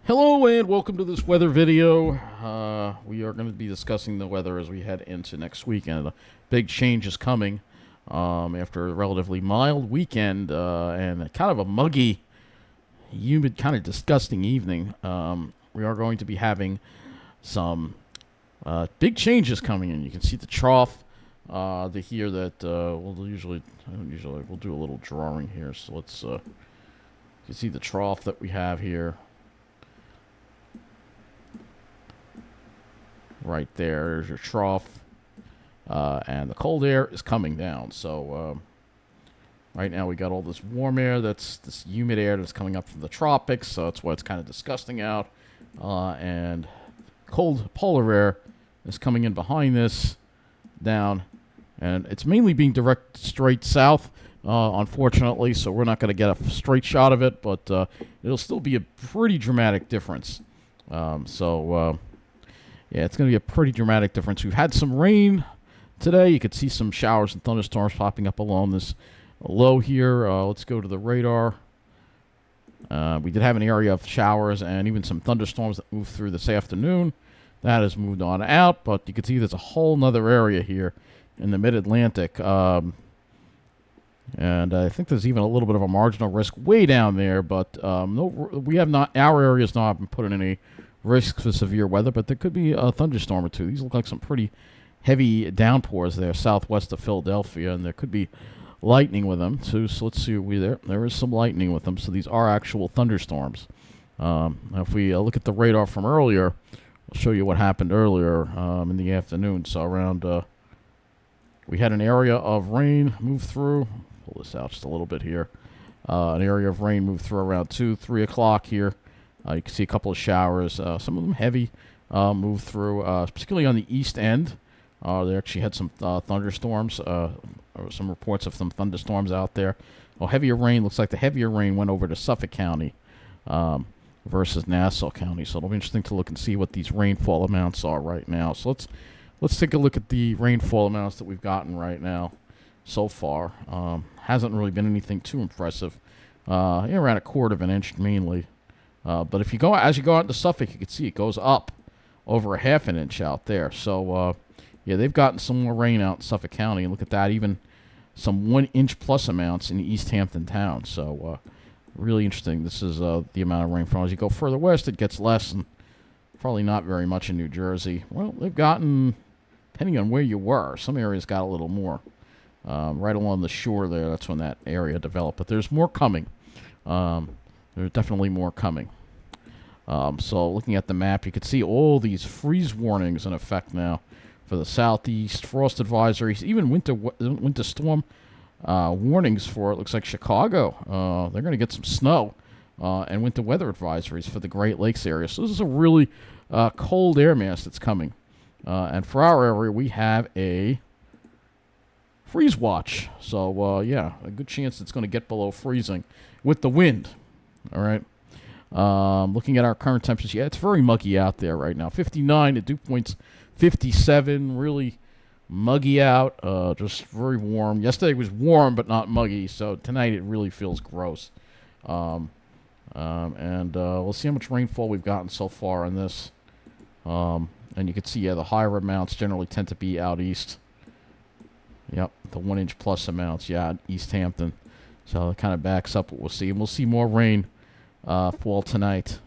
Hello and welcome to this weather video. We are going to be discussing the weather as we head into next weekend. A big change is coming after a relatively mild weekend and kind of a muggy, humid, kind of disgusting evening. We are going to be having some big changes coming in. You can see the trough. Here that we'll do a little drawing here. So let's you can see the trough that we have here. Right there's your trough, and the cold air is coming down. So right now we got all this warm air, that's this humid air that's coming up from the tropics, so that's why it's kind of disgusting out. And cold polar air is coming in behind this, down, and it's mainly being directed straight south, unfortunately, so we're not going to get a straight shot of it, but it'll still be a pretty dramatic difference. Yeah, it's going to be a pretty dramatic difference. We've had some rain today. You could see some showers and thunderstorms popping up along this low here. Let's go to the radar. We did have an area of showers and even some thunderstorms that moved through this afternoon. That has moved on out, but you can see there's a whole nother area here in the mid-Atlantic. And I think there's even a little bit of a marginal risk way down there, but we have not. Our area has not been put in any risk for severe weather, but there could be a thunderstorm or two. These look like some pretty heavy downpours there southwest of Philadelphia, and there could be lightning with them too. So let's see, there is some lightning with them, so these are actual thunderstorms. Now if we look at the radar from earlier, I'll show you what happened earlier in the afternoon. So around we had an area of rain move through. Pull this out just a little bit here. An area of rain moved through around 2-3 o'clock here. You can see a couple of showers, some of them heavy, move through, particularly on the east end. They actually had some thunderstorms, or some reports of some thunderstorms out there. Well, heavier rain, looks like the heavier rain went over to Suffolk County versus Nassau County. So it'll be interesting to look and see what these rainfall amounts are right now. So let's take a look at the rainfall amounts that we've gotten right now so far. Hasn't really been anything too impressive. Around a quarter of an inch mainly. But if you go out into Suffolk, you can see it goes up over a half an inch out there. So, yeah, they've gotten some more rain out in Suffolk County. And look at that, even some 1 inch plus amounts in East Hampton town. So, really interesting. This is the amount of rainfall. As you go further west, it gets less, and probably not very much in New Jersey. Well, they've gotten, depending on where you were, some areas got a little more. Right along the shore there, that's when that area developed. But there's more coming. There's definitely more coming. So looking at the map, you can see all these freeze warnings in effect now for the southeast, frost advisories, even winter storm warnings for, it looks like, Chicago. They're going to get some snow and winter weather advisories for the Great Lakes area. So this is a really cold air mass that's coming. And for our area, we have a freeze watch. So, yeah, a good chance it's going to get below freezing with the wind. All right. Looking at our current temperatures, yeah, it's very muggy out there right now. 59, the dew point's 57, really muggy out, just very warm. Yesterday was warm but not muggy, so tonight it really feels gross. And we'll see how much rainfall we've gotten so far in this. And you can see, yeah, the higher amounts generally tend to be out east. Yep, the 1 inch plus amounts, yeah, East Hampton. So it kind of backs up what we'll see. And we'll see more rain fall tonight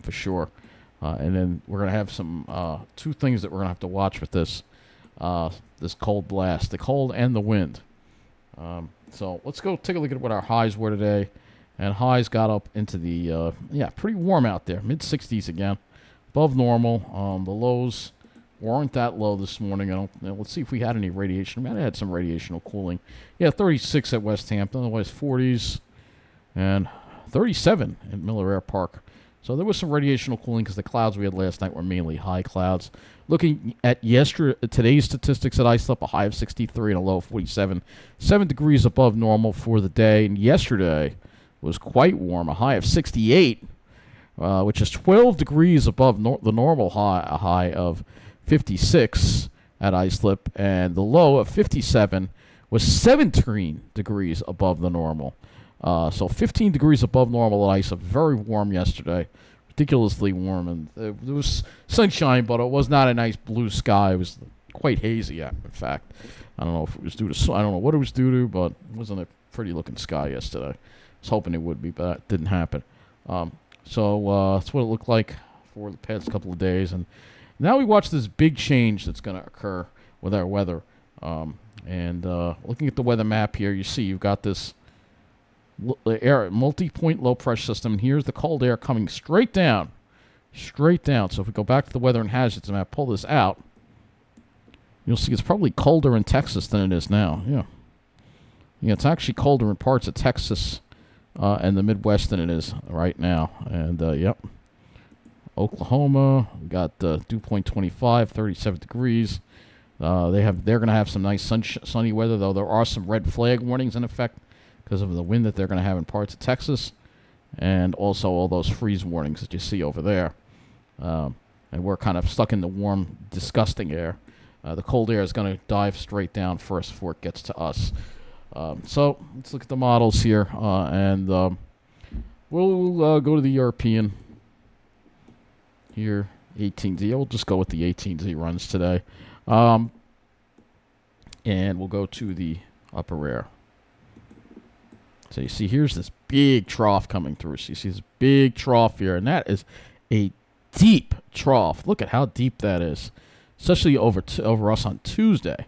for sure. And then we're going to have some two things that we're going to have to watch with this cold blast, the cold and the wind. So let's go take a look at what our highs were today. And highs got up into the, pretty warm out there, mid-60s again, above normal. The lows weren't that low this morning. Let's see if we had any radiation. We might have had some radiational cooling. Yeah, 36 at West Hampton, otherwise 40s, and 37 at Miller Air Park. So there was some radiational cooling because the clouds we had last night were mainly high clouds. Looking at today's statistics at Islip, a high of 63 and a low of 47, 7 degrees above normal for the day. And yesterday was quite warm, a high of 68, which is 12 degrees above the normal high, a high of 56 at Islip, and the low of 57 was 17 degrees above the normal. So 15 degrees above normal at Islip, very warm yesterday. ridiculously warm, and there was sunshine, but it was not a nice blue sky. It was quite hazy, in fact. I don't know if it was due to, I don't know what it was due to, but it wasn't a pretty looking sky yesterday. I was hoping it would be, but that didn't happen. So that's what it looked like for the past couple of days. And now we watch this big change that's going to occur with our weather. Looking at the weather map here, you see you've got this multi-point low pressure system. And here's the cold air coming straight down. Straight down. So if we go back to the weather and hazards map, pull this out, you'll see it's probably colder in Texas than it is now. Yeah. Yeah, it's actually colder in parts of Texas and the Midwest than it is right now. And, yep. Oklahoma, we got dew point 25, 37 degrees. They're going to have some nice sunny weather, though there are some red flag warnings in effect because of the wind that they're going to have in parts of Texas, and also all those freeze warnings that you see over there. And we're kind of stuck in the warm, disgusting air. The cold air is going to dive straight down first before it gets to us. So let's look at the models here, and we'll go to the European here, 18Z. We'll just go with the 18Z runs today. And we'll go to the upper air. So you see here's this big trough coming through. So you see this big trough here, and that is a deep trough. Look at how deep that is, especially over us on Tuesday,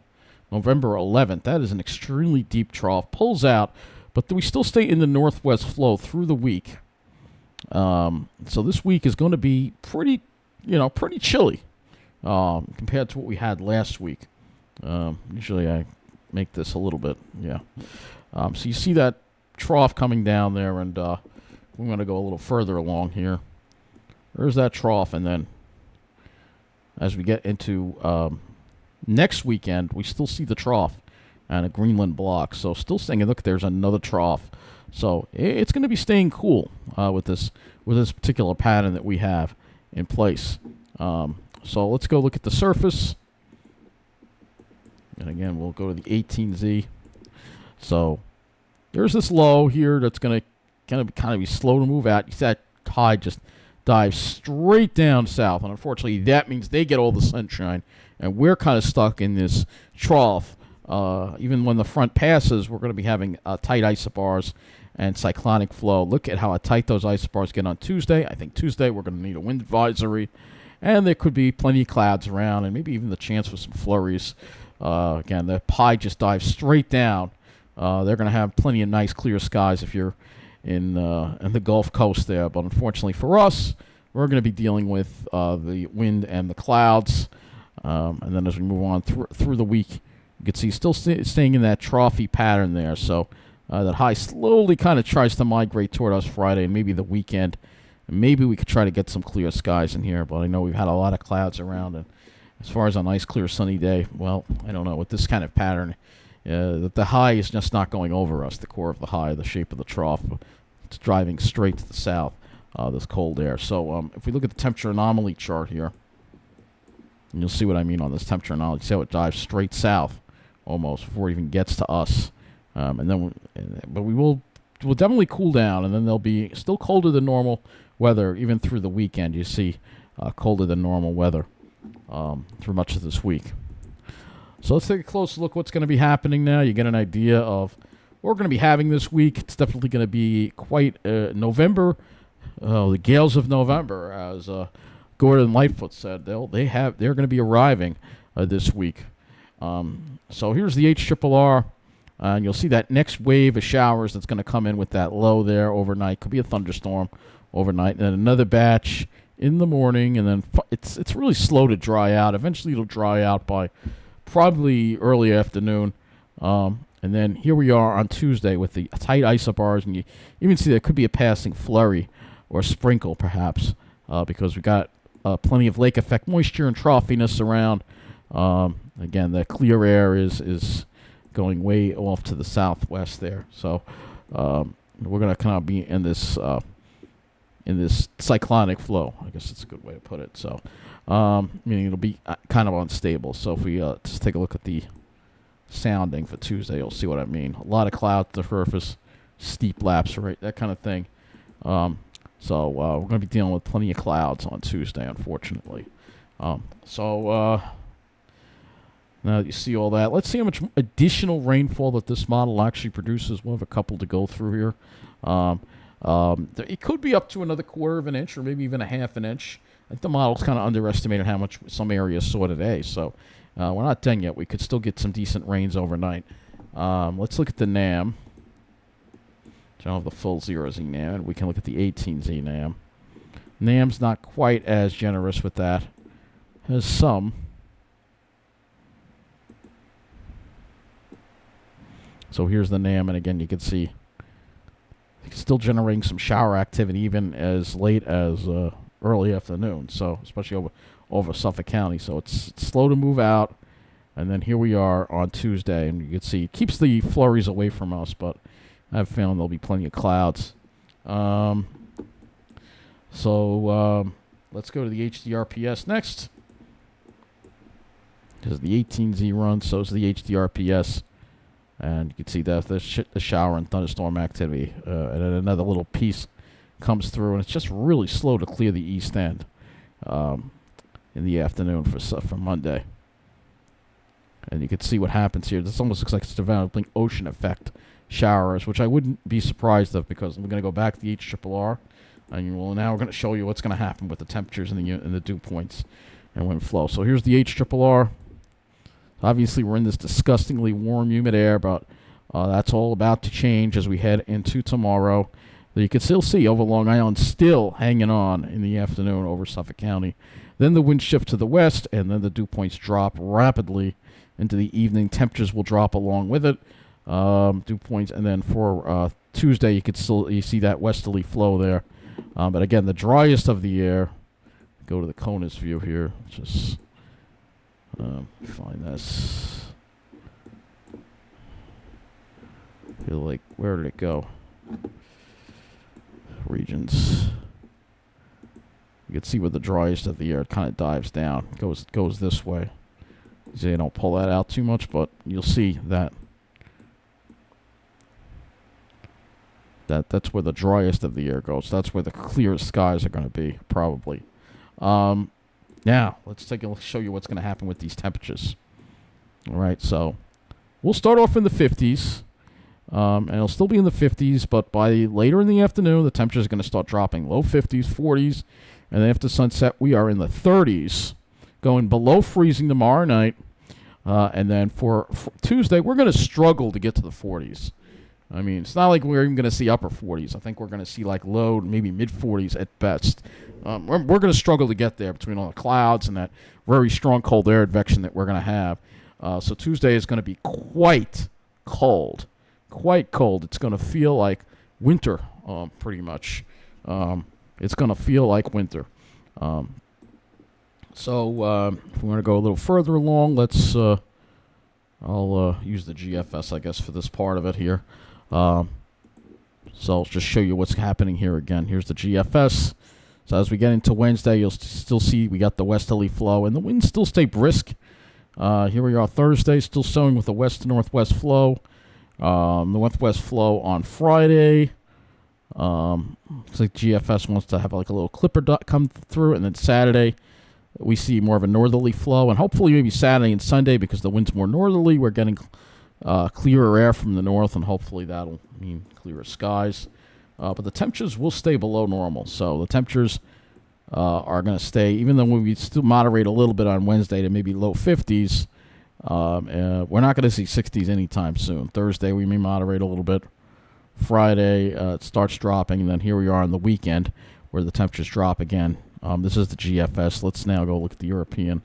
November 11th. That is an extremely deep trough. Pulls out, but we still stay in the northwest flow through the week. So this week is going to be pretty chilly compared to what we had last week. Usually I make this a little bit, yeah. So you see that trough coming down there, and we're going to go a little further along here. There's that trough, and then as we get into next weekend, we still see the trough and a Greenland block. So still saying, look, there's another trough. So it's going to be staying cool with this particular pattern that we have in place. So let's go look at the surface. And again, we'll go to the 18Z. So there's this low here that's going to kind of be slow to move out. You see that tide just dives straight down south. And unfortunately, that means they get all the sunshine. And we're kind of stuck in this trough. Even when the front passes, we're going to be having tight isobars and cyclonic flow. Look at how tight those isobars get on Tuesday. I think Tuesday we're going to need a wind advisory. And there could be plenty of clouds around and maybe even the chance for some flurries. Again, the pie just dives straight down. They're going to have plenty of nice clear skies if you're in the Gulf Coast there. But unfortunately for us, we're going to be dealing with the wind and the clouds. And then as we move on through the week, you can see still staying in that trophy pattern there. So that high slowly kind of tries to migrate toward us Friday and maybe the weekend. And maybe we could try to get some clear skies in here. But I know we've had a lot of clouds around. And as far as a nice, clear, sunny day, well, I don't know. With this kind of pattern, the high is just not going over us, the core of the high, the shape of the trough. It's driving straight to the south, this cold air. So if we look at the temperature anomaly chart here, and you'll see what I mean on this temperature anomaly. See how it dives straight south almost before it even gets to us. But we'll definitely cool down, and then there'll be still colder than normal weather even through the weekend. You see colder than normal weather through much of this week. So let's take a close look what's going to be happening now. You get an idea of what we're going to be having this week. It's definitely going to be quite November, the gales of November, as Gordon Lightfoot said. They're going to be arriving this week. So here's the HRRR, and you'll see that next wave of showers that's going to come in with that low there overnight. Could be a thunderstorm overnight, and then another batch in the morning, and then it's really slow to dry out. Eventually it'll dry out by probably early afternoon. And then here we are on Tuesday with the tight isobars, and you even see there could be a passing flurry or sprinkle perhaps because we got plenty of lake effect moisture and troughiness around. Again, the clear air is going way off to the southwest there. So we're going to kind of be in this cyclonic flow. I guess that's a good way to put it. So meaning it'll be kind of unstable. So if we just take a look at the sounding for Tuesday, you'll see what I mean. A lot of cloud to the surface, steep laps, right? That kind of thing. So we're going to be dealing with plenty of clouds on Tuesday, unfortunately. So now that you see all that, let's see how much additional rainfall that this model actually produces. We'll have a couple to go through here. It could be up to another quarter of an inch or maybe even a half an inch. I think the model's kind of underestimated how much some areas saw today. So we're not done yet. We could still get some decent rains overnight. Let's look at the NAM. I don't have the full 0Z NAM. We can look at the 18Z NAM. NAM's not quite as generous with that. Has some. So here's the NAM, and again, you can see it's still generating some shower activity even as late as early afternoon. So especially over Suffolk County. So it's slow to move out. And then here we are on Tuesday, and you can see it keeps the flurries away from us, but I've found there'll be plenty of clouds. Let's go to the HDRPS next. This is the 18Z run, so is the HDRPS. And you can see that the shower and thunderstorm activity. And then another little piece comes through, and it's just really slow to clear the east end in the afternoon for Monday. And you can see what happens here. This almost looks like it's developing ocean effect showers, which I wouldn't be surprised of because we're going to go back to the HRRR. And now we're going to show you what's going to happen with the temperatures and the dew points and wind flow. So here's the HRRR. Obviously, we're in this disgustingly warm, humid air, but that's all about to change as we head into tomorrow. You can still see over Long Island still hanging on in the afternoon over Suffolk County. Then the wind shift to the west, and then the dew points drop rapidly into the evening. Temperatures will drop along with it. Dew points, and then for Tuesday, you see that westerly flow there. But again, the driest of the year. Go to the CONUS view here. Just find this. Feel like, where did it go? Regions. You can see where the driest of the year it kind of dives down. Goes this way. So you don't pull that out too much, but you'll see that. That's where the driest of the year goes. That's where the clearest skies are going to be, probably. Now, let's show you what's going to happen with these temperatures. All right, so we'll start off in the 50s, and it'll still be in the 50s, but by later in the afternoon, the temperature is going to start dropping. Low 50s, 40s, and then after sunset, we are in the 30s, going below freezing tomorrow night. And then for Tuesday, we're going to struggle to get to the 40s. I mean, it's not like we're even going to see upper 40s. I think we're going to see like low, maybe mid 40s at best. We're going to struggle to get there between all the clouds and that very strong cold air advection that we're going to have. So Tuesday is going to be quite cold. Quite cold. It's going to feel like winter, pretty much. It's going to feel like winter. So if we want to go a little further along, let's I'll use the GFS, I guess, for this part of it here. So I'll just show you what's happening here again. Here's the GFS. So as we get into Wednesday, you'll still see we got the westerly flow, and the winds still stay brisk. Here we are Thursday, still showing with the west to northwest flow. The northwest flow on Friday. Looks like GFS wants to have like a little clipper dot come through, and then Saturday we see more of a northerly flow, and hopefully maybe Saturday and Sunday, because the wind's more northerly, we're getting clearer air from the north, and hopefully that'll mean clearer skies. But the temperatures will stay below normal, so the temperatures are going to stay, even though we still moderate a little bit on Wednesday to maybe low 50s. We're not going to see 60s anytime soon. Thursday we may moderate a little bit. Friday it starts dropping, and then here we are on the weekend where the temperatures drop again. This is the GFS. Let's now go look at the European.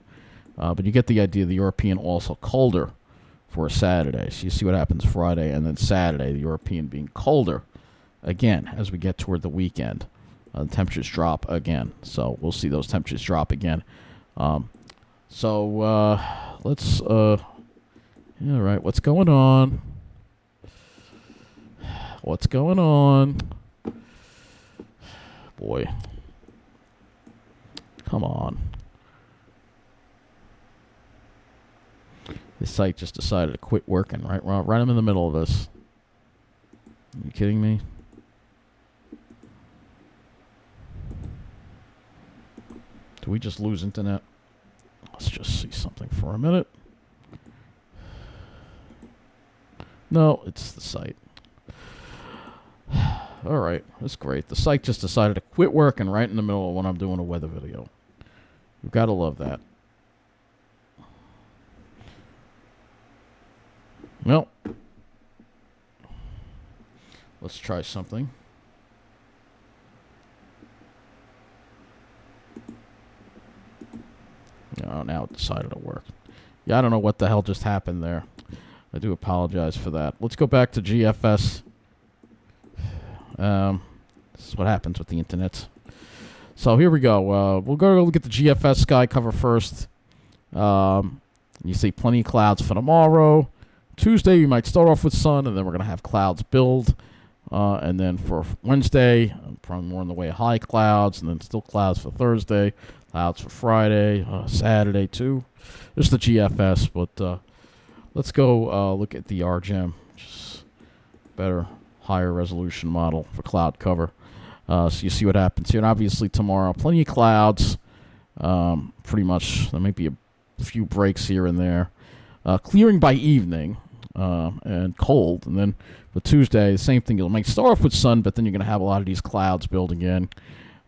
But you get the idea. The European also colder for Saturday. So you see what happens Friday, and then Saturday, the European being colder again as we get toward the weekend. The temperatures drop again. So we'll see those temperatures drop again. Let's... all right, what's going on? What's going on? Boy. Come on. This site just decided to quit working, right? Right in the middle of this. Are you kidding me? Do we just lose internet? Let's just see something for a minute. No, it's the site. All right, that's great. The site just decided to quit working right in the middle of when I'm doing a weather video. You've got to love that. Well, let's try something. Oh, now it decided to work. Yeah, I don't know what the hell just happened there. I do apologize for that. Let's go back to GFS. This is what happens with the internet. So here we go. We'll go look at the GFS sky cover first. You see plenty of clouds for tomorrow. Tuesday, we might start off with sun, and then we're going to have clouds build. And then for Wednesday, probably more in the way of high clouds, and then still clouds for Thursday, clouds for Friday, Saturday too. Just the GFS, but let's go look at the RGEM, which is better, higher resolution model for cloud cover. So you see what happens here. And obviously tomorrow, plenty of clouds. Pretty much, there might be a few breaks here and there. Clearing by evening and cold. And then for Tuesday, the same thing. You might start off with sun, but then you're going to have a lot of these clouds building in.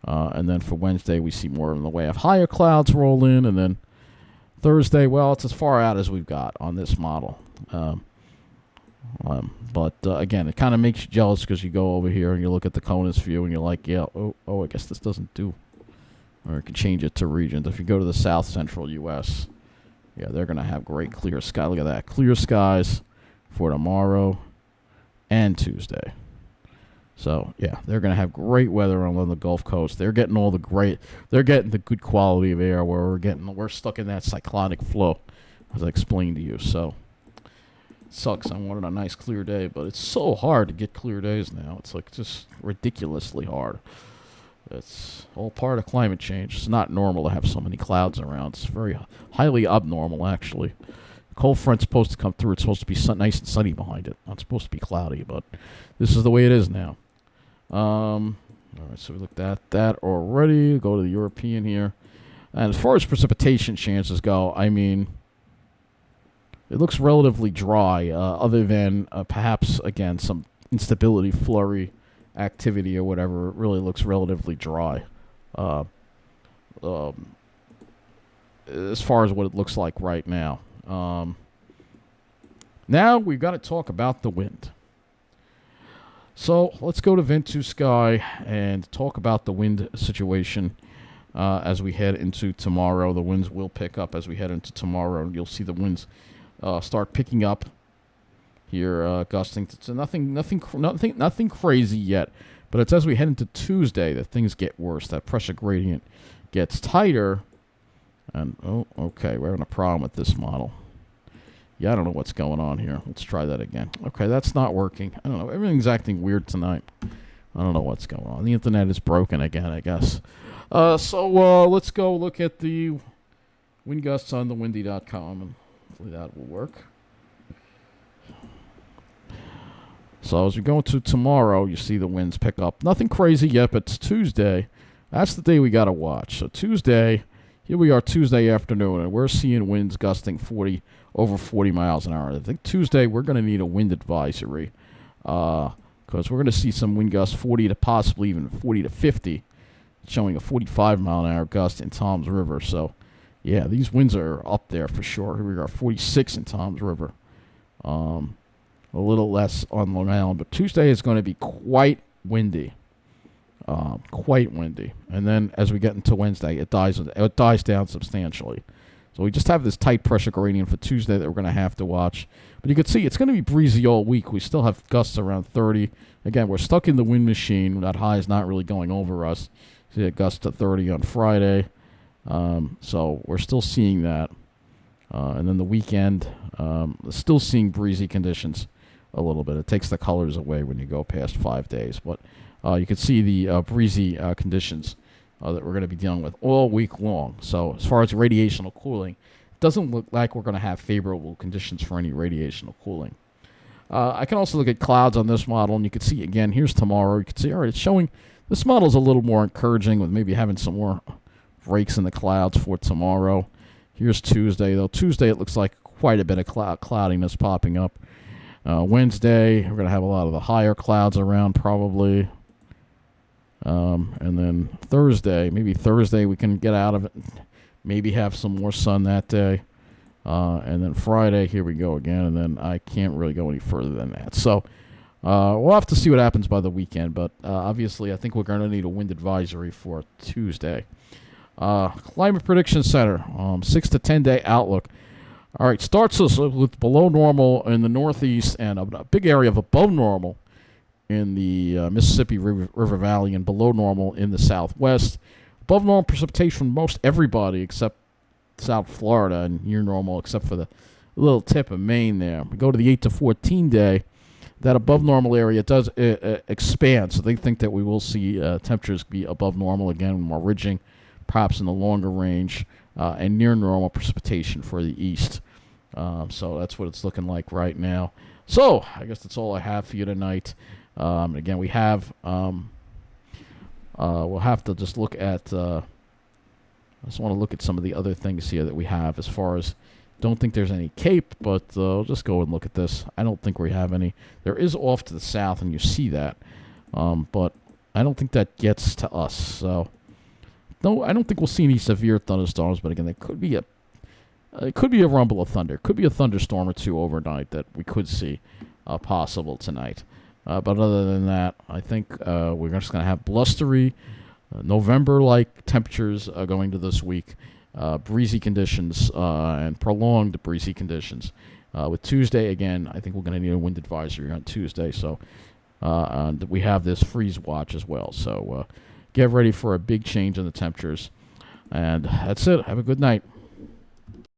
And then for Wednesday, we see more in the way of higher clouds roll in. And then Thursday, well, it's as far out as we've got on this model. But again, it kind of makes you jealous because you go over here and you look at the CONUS view and you're like, yeah, I guess this doesn't do. Or you can change it to regions. If you go to the south central U.S., yeah, they're going to have great clear sky. Look at that. Clear skies for tomorrow and Tuesday. So, yeah, they're going to have great weather on the Gulf Coast. They're getting they're getting the good quality of air where we're stuck in that cyclonic flow, as I explained to you. So, it sucks. I wanted a nice clear day, but it's so hard to get clear days now. It's like just ridiculously hard. It's all part of climate change. It's not normal to have so many clouds around. It's very highly abnormal, actually. Cold front's supposed to come through. It's supposed to be nice and sunny behind it. Not supposed to be cloudy, but this is the way it is now. All right, so we looked at that already. Go to the European here. And as far as precipitation chances go, I mean, it looks relatively dry, other than perhaps, again, some instability, flurry activity or whatever. It really looks relatively dry. As far as what it looks like right now. Now we've got to talk about the wind. So let's go to Vent2 Sky and talk about the wind situation as we head into tomorrow. The winds will pick up as we head into tomorrow. You'll see the winds start picking up here, gusting. So nothing crazy yet, but it's as we head into Tuesday that things get worse. That pressure gradient gets tighter, and okay, we're having a problem with this model. Yeah, I don't know what's going on here. Let's try that again. Okay, that's not working. I don't know. Everything's acting weird tonight. I don't know what's going on. The internet is broken again, I guess. So let's go look at the wind gusts on thewindy.com, and hopefully that will work. So as we go into tomorrow, you see the winds pick up. Nothing crazy yet, but it's Tuesday. That's the day we got to watch. So Tuesday, here we are Tuesday afternoon, and we're seeing winds gusting over 40 miles an hour. I think Tuesday we're going to need a wind advisory because we're going to see some wind gusts 40 to possibly even 40 to 50, showing a 45 mile an hour gust in Toms River. So, yeah, these winds are up there for sure. Here we are, 46 in Toms River. A little less on Long Island, but Tuesday is going to be quite windy. And then as we get into Wednesday, it dies down substantially. So we just have this tight pressure gradient for Tuesday that we're going to have to watch. But you can see it's going to be breezy all week. We still have gusts around 30. Again, we're stuck in the wind machine. That high is not really going over us. See a gust to 30 on Friday. So we're still seeing that. And then the weekend, still seeing breezy conditions a little bit. It takes the colors away when you go past 5 days. But you can see the breezy conditions that we're going to be dealing with all week long. So as far as radiational cooling, it doesn't look like we're going to have favorable conditions for any radiational cooling. I can also look at clouds on this model, and you can see, again, here's tomorrow. You can see, all right, it's showing this model is a little more encouraging with maybe having some more breaks in the clouds for tomorrow. Here's Tuesday, though. Tuesday, it looks like quite a bit of cloudiness popping up. Wednesday, we're going to have a lot of the higher clouds around probably. And then Thursday, maybe Thursday we can get out of it. Maybe have some more sun that day. And then Friday, here we go again. And then I can't really go any further than that. So we'll have to see what happens by the weekend. But obviously, I think we're going to need a wind advisory for Tuesday. Climate Prediction Center, 6 to 10 day outlook. All right, starts us with below normal in the northeast and a big area of above normal in the Mississippi River Valley and below normal in the southwest. Above normal precipitation from most everybody except South Florida, and near normal except for the little tip of Maine there. We go to the 8 to 14 day. That above normal area does expand, so they think that we will see temperatures be above normal again, more ridging, perhaps in the longer range, and near normal precipitation for the east. So that's what it's looking like right now. So I guess that's all I have for you tonight. Again, we have we'll have to just look at. I just want to look at some of the other things here that we have as far as. Don't think there's any Cape, but I'll just go and look at this. I don't think we have any. There is off to the south, and you see that. But I don't think that gets to us. So, no, I don't think we'll see any severe thunderstorms. But again, there could be a rumble of thunder. Could be a thunderstorm or two overnight that we could see possible tonight. But other than that, I think we're just going to have blustery, November-like temperatures going to this week. Breezy conditions and prolonged breezy conditions. With Tuesday, again, I think we're going to need a wind advisory on Tuesday. So and we have this freeze watch as well. So get ready for a big change in the temperatures. And that's it. Have a good night.